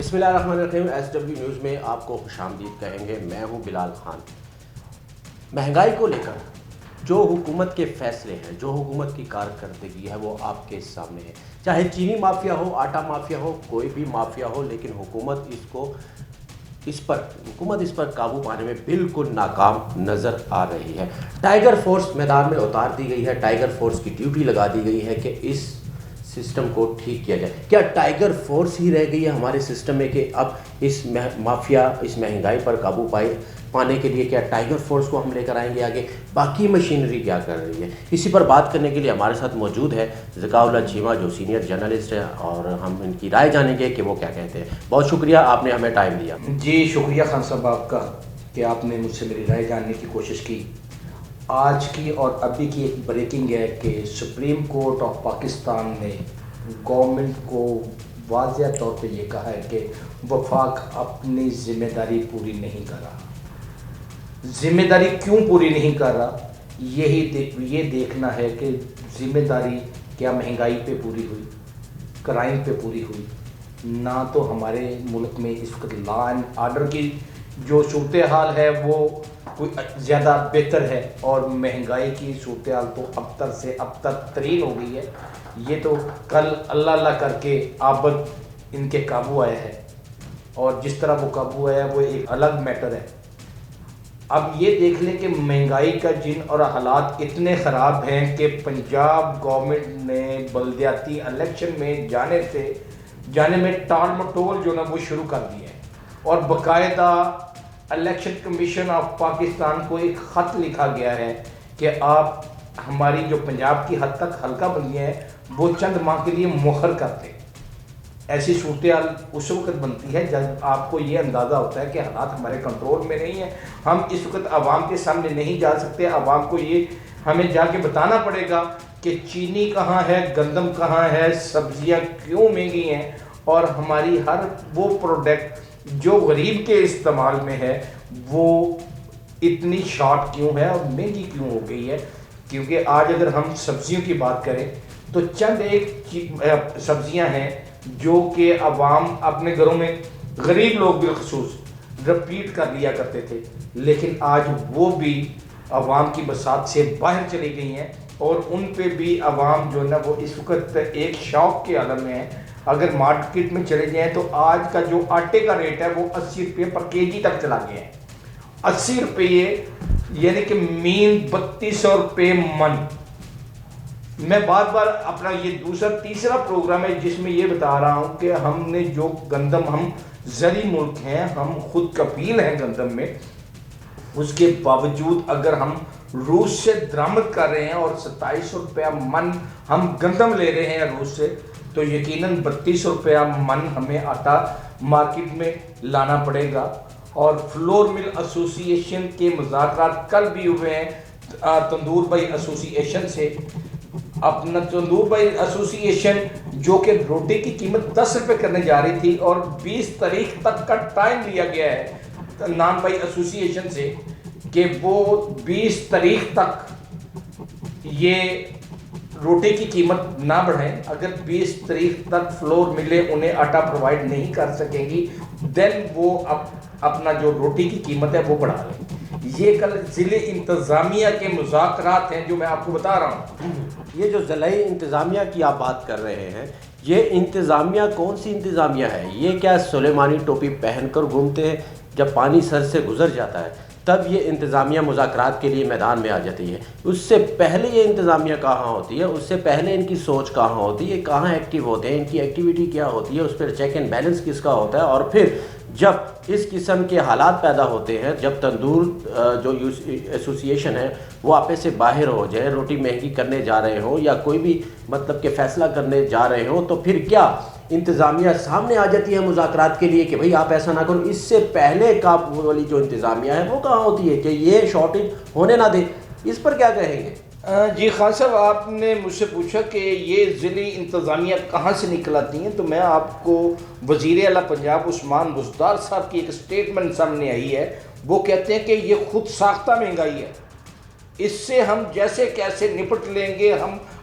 بسم اللہ الرحمن الرحیم۔ SW نیوز میں آپ کو خوش آمدید کہیں گے۔ میں ہوں بلال خان۔ مہنگائی کو لے کر جو حکومت کے فیصلے ہیں، جو حکومت کی کارکردگی ہے، وہ آپ کے سامنے ہے۔ چاہے چینی مافیا ہو، آٹا مافیا ہو، کوئی بھی مافیا ہو، لیکن حکومت اس پر قابو پانے میں بالکل ناکام نظر آ رہی ہے۔ ٹائیگر فورس میدان میں اتار دی گئی ہے، ٹائیگر فورس کی ڈیوٹی لگا دی گئی ہے کہ اس سسٹم کو ٹھیک کیا جائے۔ کیا ٹائیگر فورس ہی رہ گئی ہے ہمارے سسٹم میں کہ اب اس مافیا، اس مہنگائی پر قابو پانے کے لیے کیا ٹائیگر فورس کو ہم لے کر آئیں گے آگے؟ باقی مشینری کیا کر رہی ہے؟ اسی پر بات کرنے کے لیے ہمارے ساتھ موجود ہے ذکاء اللہ چیمہ، جو سینئر جرنلسٹ ہے، اور ہم ان کی رائے جانیں گے کہ وہ کیا کہتے ہیں۔ بہت شکریہ، آپ نے ہمیں ٹائم دیا۔ جی شکریہ خان صاحب آپ کا کہ آپ نے مجھ سے میری رائے جاننے کی کوشش کی۔ آج کی اور ابھی کی ایک بریکنگ ہے کہ سپریم کورٹ آف پاکستان نے گورنمنٹ کو واضح طور پہ یہ کہا ہے کہ وفاق اپنی ذمہ داری پوری نہیں کر رہا۔ ذمہ داری کیوں پوری نہیں کر رہا؟ یہ دیکھنا ہے کہ ذمہ داری کیا مہنگائی پہ پوری ہوئی، کرائم پہ پوری ہوئی؟ نہ تو ہمارے ملک میں اس وقت لا اینڈ آرڈر کی جو صورتحال ہے وہ کوئی زیادہ بہتر ہے، اور مہنگائی کی صورتحال تو ابتر سے ابتر ترین ہو گئی ہے۔ یہ تو کل اللہ کر کے آبد ان کے قابو آیا ہے، اور جس طرح وہ قابو آیا ہے وہ ایک الگ میٹر ہے۔ اب یہ دیکھ لیں کہ مہنگائی کا جن اور حالات اتنے خراب ہیں کہ پنجاب گورنمنٹ نے بلدیاتی الیکشن میں جانے میں ٹال مٹول جو نا وہ شروع کر دی ہے، اور باقاعدہ الیکشن کمیشن آف پاکستان کو ایک خط لکھا گیا ہے کہ آپ ہماری جو پنجاب کی حد تک حلقہ بندیاں ہیں وہ چند ماہ کے لیے مؤخر کر دیں۔ ایسی صورتحال اس وقت بنتی ہے جب آپ کو یہ اندازہ ہوتا ہے کہ حالات ہمارے کنٹرول میں نہیں ہیں، ہم اس وقت عوام کے سامنے نہیں جا سکتے، عوام کو یہ ہمیں جا کے بتانا پڑے گا کہ چینی کہاں ہے، گندم کہاں ہے، سبزیاں کیوں مہنگی ہیں، اور ہماری ہر وہ پروڈکٹ جو غریب کے استعمال میں ہے وہ اتنی شارٹ کیوں ہے اور مہنگی کیوں ہو گئی ہے۔ کیونکہ آج اگر ہم سبزیوں کی بات کریں تو چند ایک سبزیاں ہیں جو کہ عوام اپنے گھروں میں، غریب لوگ بالخصوص رپیٹ کر لیا کرتے تھے، لیکن آج وہ بھی عوام کی بساط سے باہر چلی گئی ہیں، اور ان پہ بھی عوام جو ہے نا وہ اس وقت ایک شوق کے عالم میں ہے۔ اگر مارکیٹ میں چلے جائیں تو آج کا جو آٹے کا ریٹ ہے وہ 80 روپے پر kg تک چلا گیا ہے۔ 80 روپے، یعنی کہ مین 3200 روپے من۔ میں بار بار اپنا یہ تیسرا پروگرام ہے جس میں یہ بتا رہا ہوں کہ ہم نے جو گندم، ہم زرعی ملک ہیں، ہم خود کفیل ہیں گندم میں، اس کے باوجود اگر ہم روس سے درآمد کر رہے ہیں اور 2700 روپیہ من ہم گندم لے رہے ہیں روس سے، تو یقیناً 3200 روپیہ من ہمیں آٹا مارکیٹ میں لانا پڑے گا۔ اور فلور مل ایسوسی ایشن کے مذاکرات کل بھی ہوئے ہیں تندور بھائی ایسوسی ایشن سے۔ اپنا تندور بھائی ایسوسی ایشن جو کہ روٹی کی قیمت 10 روپے کرنے جا رہی تھی، اور 20 تاریخ تک کا ٹائم لیا گیا ہے نان بھائی ایسوسی ایشن سے کہ وہ 20 تاریخ تک یہ روٹی کی قیمت نہ بڑھائیں۔ اگر 20 تاریخ تک فلور ملیں انہیں آٹا پرووائڈ نہیں کر سکیں گی، دین وہ اپنا جو روٹی کی قیمت ہے وہ بڑھا لیں۔ یہ کل ضلع انتظامیہ کے مذاکرات ہیں جو میں آپ کو بتا رہا ہوں۔ یہ جو ضلعی انتظامیہ کی آپ بات کر رہے ہیں، یہ انتظامیہ کون سی انتظامیہ ہے؟ یہ کیا سلیمانی ٹوپی پہن کر گھومتے ہیں؟ جب پانی سر سے گزر جاتا ہے تب یہ انتظامیہ مذاکرات کے لیے میدان میں آ جاتی ہے۔ اس سے پہلے یہ انتظامیہ کہاں ہوتی ہے؟ اس سے پہلے ان کی سوچ کہاں ہوتی ہے؟ کہاں ایکٹیو ہوتے ہیں؟ ان کی ایکٹیویٹی کیا ہوتی ہے؟ اس پر چیک اینڈ بیلنس کس کا ہوتا ہے؟ اور پھر جب اس قسم کے حالات پیدا ہوتے ہیں، جب تندور جو ایسوسی ایشن ہے وہ آپے سے باہر ہو جائے، روٹی مہنگی کرنے جا رہے ہوں یا کوئی بھی مطلب کہ فیصلہ کرنے جا رہے ہوں، تو پھر کیا انتظامیہ سامنے آ جاتی ہے مذاکرات کے لیے کہ بھئی آپ ایسا نہ کرو؟ اس سے پہلے کا والی جو انتظامیہ ہے وہ کہاں ہوتی ہے کہ یہ شارٹیج ہونے نہ دے؟ اس پر کیا کہیں گے؟ جی خان صاحب، آپ نے مجھ سے پوچھا کہ یہ ضلعی انتظامیہ کہاں سے نکل آتی ہیں، تو میں آپ کو وزیر اعلیٰ پنجاب عثمان بزدار صاحب کی ایک سٹیٹمنٹ سامنے آئی ہے۔ وہ کہتے ہیں کہ یہ خود ساختہ مہنگائی ہے، اس سے ہم جیسے کیسے نپٹ لیں گے، ہم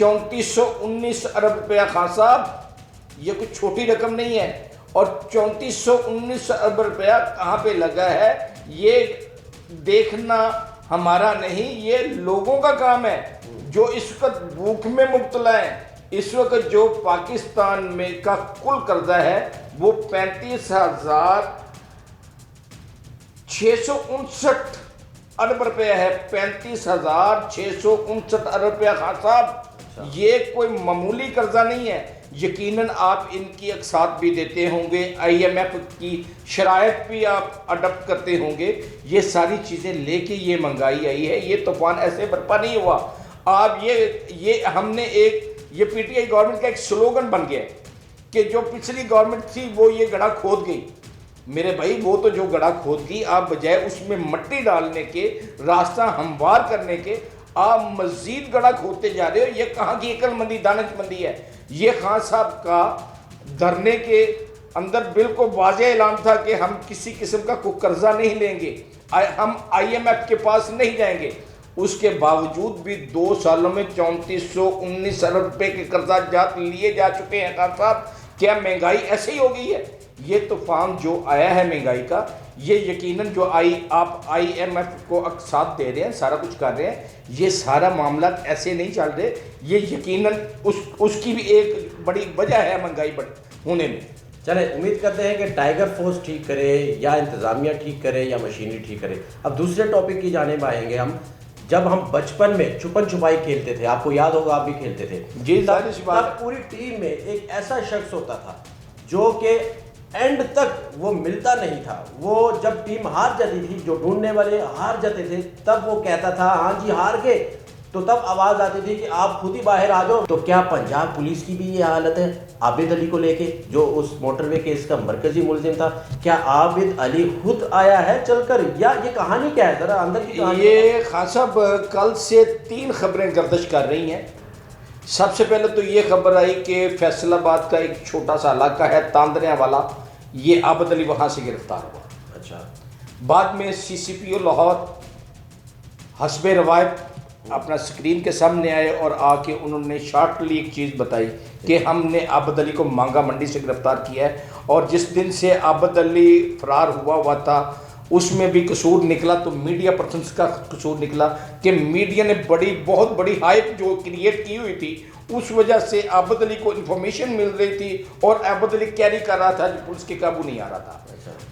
3419 अरब रुपया खान साहब, ये कोई छोटी रकम नहीं है। और 3419 अरब रुपया कहाँ पे लगा है ये देखना हमारा नहीं, ये लोगों का काम है जो इस वक्त भूख में मुब्तला है। इस वक्त जो पाकिस्तान में का कुल कर्जा है वो 35,659 अरब रुपया है। 35,659 अरब रुपया खान साहब, ये कोई मामूली कर्जा नहीं है। यकीनन आप इनकी अक्सात भी देते होंगे, IMF की शराइत भी आप अडप्ट करते होंगे। ये सारी चीज़ें लेके ये महंगाई आई है, ये तूफान ऐसे बर्पा नहीं हुआ। आप ये हमने ये PTI गवर्नमेंट का एक स्लोगन बन गया है कि जो पिछली गवर्नमेंट थी वो ये गड्ढा खोद गई। मेरे भाई, वो तो जो गड्ढा खोद गई, आप बजाय उसमें मट्टी डालने के, रास्ता हमवार करने के, आप मजीद गड्ढा खोदते जा रहे हो। ये कहाँ की अक्लमंदी, दानिशमंदी है? ये खान साहब का धरने के अंदर बिल्कुल वाज़ेह ऐलान था कि हम किसी किस्म का कोई कर्जा नहीं लेंगे, हम IMF के पास नहीं जाएंगे। उसके बावजूद भी 2 सालों में 3419 अरब रुपए के कर्जा लिए जा चुके हैं। खान साहब, क्या महंगाई ऐसे ही हो गई है? ये तूफान जो आया है महंगाई का, ये यकीनन जो आप IMF को साथ दे रहे हैं, सारा कुछ कर रहे हैं, ये सारा मामला ऐसे नहीं चल रहे। ये यकीनन उसकी भी एक बड़ी वजह है महंगाई होने में। चले, उम्मीद करते हैं कि टाइगर फोर्स ठीक करे या इंतज़ामिया ठीक करे या मशीनरी ठीक करे। अब दूसरे टॉपिक की जानिब आएंगे हम। जब हम बचपन में छुपन छुपाई खेलते थे, आपको याद होगा, आप भी खेलते थे जी, तब पूरी टीम में एक ऐसा शख्स होता था जो कि एंड तक वो मिलता नहीं था। वो जब टीम हार जाती थी, जो ढूंढने वाले हार जाते थे, तब वो कहता था हाँ जी हार गए, तो तब आवाज़ आती थी कि आप खुद ही बाहर आ जाओ। तो क्या पंजाब पुलिस की भी ये हालत है आबिद अली को लेके, जो उस मोटरवे केस का मरकजी मुलजिम था? क्या आबिद अली खुद आया है चलकर, या ये कहानी क्या है? ज़रा अंदर की कहानी। ये खान साहब, कल से 3 खबरें गर्दिश कर रही हैं। सबसे पहले तो ये खबर आई कि फैसलाबाद का एक छोटा सा इलाका है तांदरिया वाला, ये आबिद अली वहाँ से गिरफ्तार हुआ। अच्छा। बाद में CCPO लाहौर हस्बे रवायत अपना स्क्रीन के सामने आए और आके उन्होंने शॉर्टली एक चीज़ बताई कि हमने आबिद अली को मांगा मंडी से गिरफ्तार किया है। और जिस दिन से आबिद अली फरार हुआ था उसमें भी कसूर निकला, तो मीडिया पर्सन्स का कसूर निकला कि मीडिया ने बहुत बड़ी हाइप जो क्रिएट की हुई थी, उस वजह से आबिद अली को इन्फॉर्मेशन मिल रही थी और आबिद अली कैरी कर रहा था जो पुलिस के काबू नहीं आ रहा था।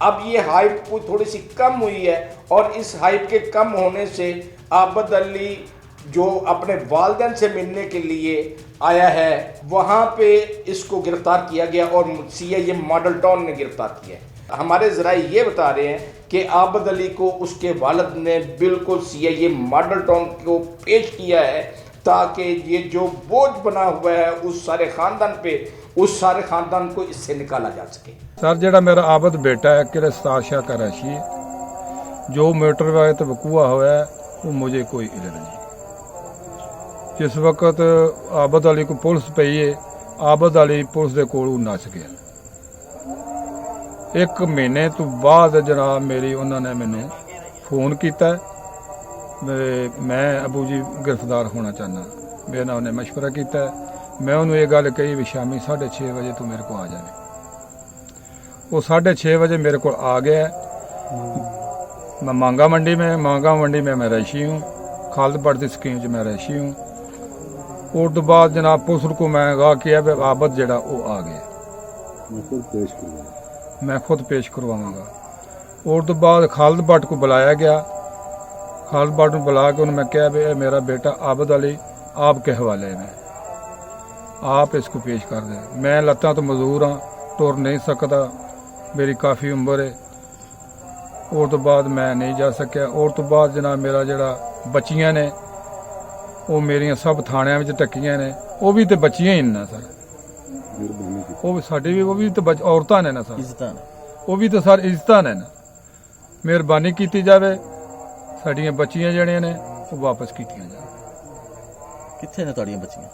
अब ये हाइप कोई थोड़ी सी कम हुई है और इस हाइप के कम होने से आबिद अली जो अपने वालिदैन से मिलने के लिए आया है, वहाँ पे इसको गिरफ्तार किया गया और CIA मॉडल टाउन ने गिरफ्तार किया है। हमारे ज़राए ये बता रहे हैं कि आबिद अली को उसके वालिद ने बिल्कुल CIA मॉडल टाउन को पेश किया है ताकि ये जो बोझ बना हुआ है उस सारे ख़ानदान को इससे निकाला जा सके। सर, ਜਿਹੜਾ ਮੇਰਾ ਆਬਦ ਬੇਟਾ है गिरफ्तार शाह कराची, जो मोटरवे ਤੇ ਵਕੂਆ ਹੋਇਆ वो मुझे कोई इल्म नहीं। जिस वक्त आबिद अली को पुलिस पई है, आबिद अली पुलिस दे कोलों नस गया। 1 महीने तो बाद जनाब मेरी उन्होंने मैनू फोन किया, मैं अबू जी गिरफ्तार होना चाहना। मेरे नाल उन्हें मशवरा किया, मैं उन्होंने ये गल कही भी शामी 6:30 बजे तू मेरे को आ जाने। वो 6:30 बजे मेरे को आ गया। मैं मांगा मंडी में मैं रही हूँ, खालिद भट्ट की स्कीम मैं रही हूँ। और तो बाद जनाब पुलिस को मैं कहा किया आबिद जड़ा वो आ गया, मैं खुद पेश करवाऊंगा। और तो बाद खालिद भट्ट को बुलाया गया, खालिद भट्ट को बुला के उन्होंने कहा भी मेरा बेटा आबिद अली आपके हवाले में, आप इसको पेश कर दें। मैं लत्तां तो मजदूर हाँ, तुर नहीं सकता, मेरी काफ़ी उम्र है। और तो बाद मैं नहीं जा सकिया। और तो बाद जनाब मेरा जड़ा बच्चियां ने वो मेरिया सब थाणियां विच टक्कियां ने, वो भी तो बच्चियां ही ना सर, वो भी साडी भी वो भी तो औरतां ने ना सर, वो भी तो सर इज्जतां ने ना। मेहरबानी की जाए, साडियां बच्चियां जड़ियां ने वो वापस कीतियां जाए। कित्थे ने तुहाडियां बच्चियां?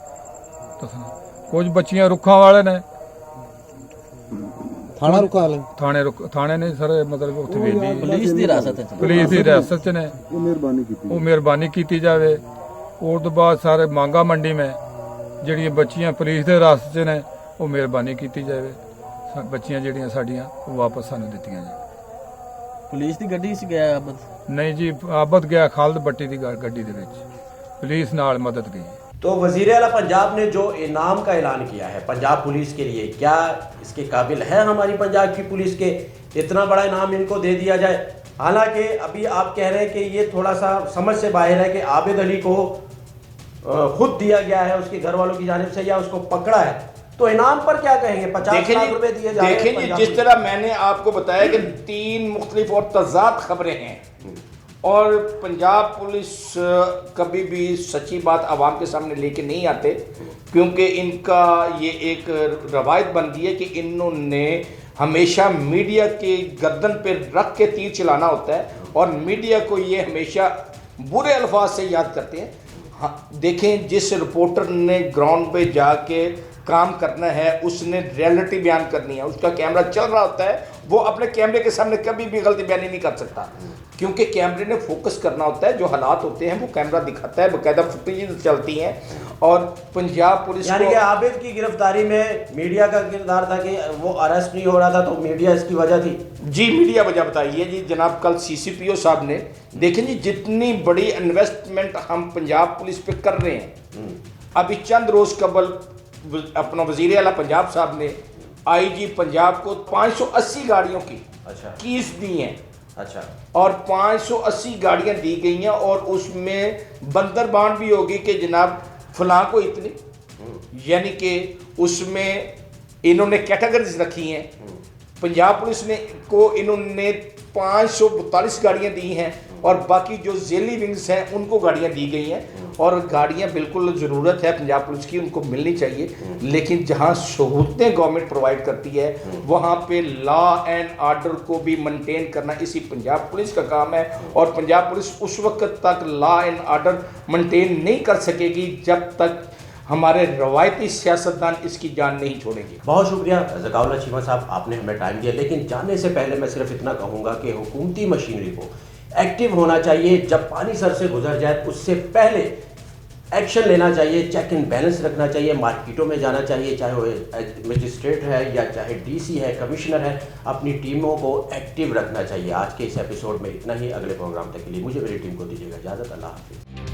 कुछ बच्चियां रुखां वाले ने, थाना रुका वाले थाने ने सर, मतलब उत्थे वेली पुलिस दी हिरासत च ने, वो मेहरबानी की जाए। और तो बाद सारे मांगा मंडी में ਜਿਹੜੀਆਂ ਬੱਚੀਆਂ ਪੁਲਿਸ ਦੇ ਰਾਸਤੇ 'ਚ ਨੇ ਉਹ ਮਿਹਰਬਾਨੀ ਕੀਤੀ ਜਾਵੇ, ਬੱਚੀਆਂ ਜਿਹੜੀਆਂ ਸਾਡੀਆਂ ਉਹ ਵਾਪਸ ਸਾਨੂੰ ਦਿੱਤੀਆਂ ਜਾਣ। ਪੁਲਿਸ ਦੀ ਗੱਡੀ 'ਚ ਗਿਆ ਆਬਦ? ਨਹੀਂ ਜੀ, ਆਬਦ ਗਿਆ ਖਾਲਦ ਬੱਟੀ ਦੀ ਗੱਡੀ ਦੇ ਵਿੱਚ, ਪੁਲਿਸ ਨਾਲ मदद गई। तो वज़ीर आला पंजाब ने जो इनाम का ऐलान किया है पंजाब पुलिस के लिए, क्या इसके काबिल है हमारी पंजाब की पुलिस के इतना बड़ा इनाम इनको दे दिया जाए? हालांकि अभी आप कह रहे हैं कि ये थोड़ा सा समझ से बाहर है कि आबिद अली को खुद दिया गया है उसके घर वालों की जानिब से या उसको पकड़ा है, तो इनाम पर क्या कहेंगे? 50 लाख रुपए दिए जा रहे हैं। देखिए जिस तरह मैंने आपको बताया कि 3 मुख्तलिफ और तज़ाद खबरें हैं, और पंजाब पुलिस कभी भी सच्ची बात आवाम के सामने लेके नहीं आते, क्योंकि इनका ये एक रवायत बन गई है कि इन्होंने हमेशा मीडिया के गर्दन पे रख के तीर चलाना होता है, और मीडिया को ये हमेशा बुरे अल्फाज से याद करते हैं। हाँ, देखें जिस रिपोर्टर ने ग्राउंड पे जाके काम करना है, उसने रियलिटी बयान करनी है, उसका कैमरा चल रहा होता है, वो अपने कैमरे के सामने कभी भी गलती बयानी नहीं कर सकता, क्योंकि कैमरे ने फोकस करना होता है, जो हालात होते हैं वो कैमरा दिखाता है, बाकायदा फुटेज चलती हैं। और पंजाब पुलिस यानी कि आबिद की गिरफ्तारी में मीडिया का किरदार था कि वो अरेस्ट नहीं हो रहा था, तो मीडिया इसकी वजह थी। जी मीडिया वजह बताइए जी जनाब। कल CCPO साहब ने देखें जी, जितनी बड़ी इन्वेस्टमेंट हम पंजाब पुलिस पे कर रहे हैं, अभी चंद रोज कबल अपना वज़ीर आला पंजाब साहब ने IG पंजाब को 580 गाड़ियों की कीस दी हैं। अच्छा, और 580 गाड़ियां दी गई हैं, और उसमें बंदरबान भी होगी कि जनाब फलां को इतनी, यानी कि उसमें इन्होंने कैटेगरीज रखी हैं। पंजाब पुलिस ने को इन्होंने 542 गाड़ियां दी हैं, और बाकी जो जेली विंग्स हैं उनको गाड़ियां दी गई हैं, और गाड़ियां बिल्कुल ज़रूरत है पंजाब पुलिस की, उनको मिलनी चाहिए। लेकिन जहां सहूलतें गवर्नमेंट प्रोवाइड करती है, वहां पे लॉ एंड आर्डर को भी मेंटेन करना इसी पंजाब पुलिस का काम है, और पंजाब पुलिस उस वक्त तक लॉ एंड आर्डर मेंटेन नहीं कर सकेगी जब तक हमारे रवायती सियासतदान इसकी जान नहीं छोड़ेंगे। बहुत शुक्रिया ज़काउल्लाह चीमा साहब, आपने हमें टाइम दिया। लेकिन जाने से पहले मैं सिर्फ इतना कहूँगा कि हुकूमती मशीनरी को एक्टिव होना चाहिए। जब पानी सर से गुजर जाए उससे पहले एक्शन लेना चाहिए, चेक एंड बैलेंस रखना चाहिए, मार्केटों में जाना चाहिए, चाहे वो मजिस्ट्रेट है या चाहे DC है, कमिश्नर है, अपनी टीमों को एक्टिव रखना चाहिए। आज के इस एपिसोड में इतना ही। अगले प्रोग्राम तक के लिए मुझे मेरी टीम को दीजिएगा इजाज़त। अल्लाह हाफिज़।